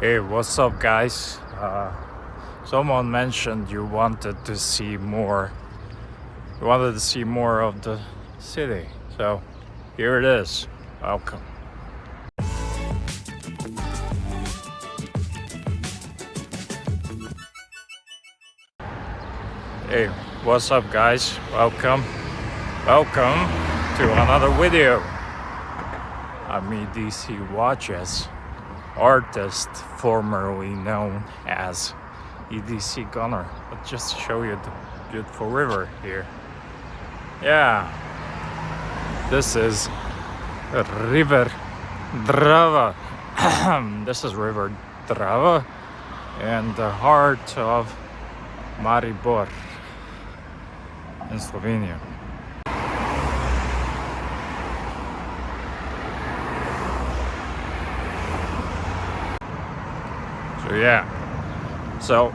Hey, what's up, guys? Someone mentioned you wanted to see more. You wanted to see more of the city, so here it is. Welcome. Hey, what's up, guys? Welcome to another video. I'm EDC Watches, artist formerly known as EDC Gunner. I'll just show you the beautiful river here. Yeah, this is River Drava. This is River Drava in the heart of Maribor in Slovenia. So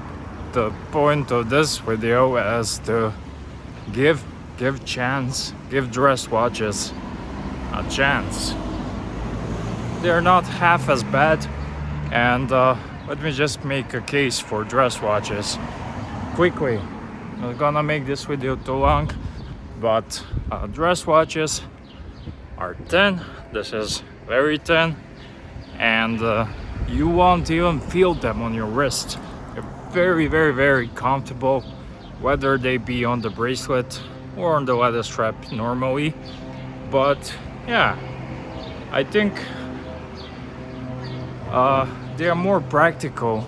the point of this video is to give dress watches a chance. They're not half as bad, and let me just make a case for dress watches quickly. I'm not gonna make this video too long, but dress watches are thin. This is very thin, and you won't even feel them on your wrist. They're very comfortable, whether they be on the bracelet or on the leather strap normally. But yeah, I think they are more practical.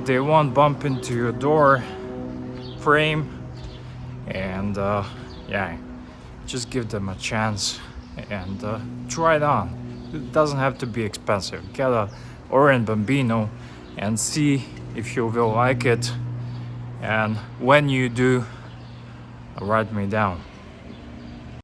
They won't bump into your door frame, and yeah, just give them a chance and try it on. It doesn't have to be expensive. Get a Orient Bambino and see if you will like it, and when you do, write me down.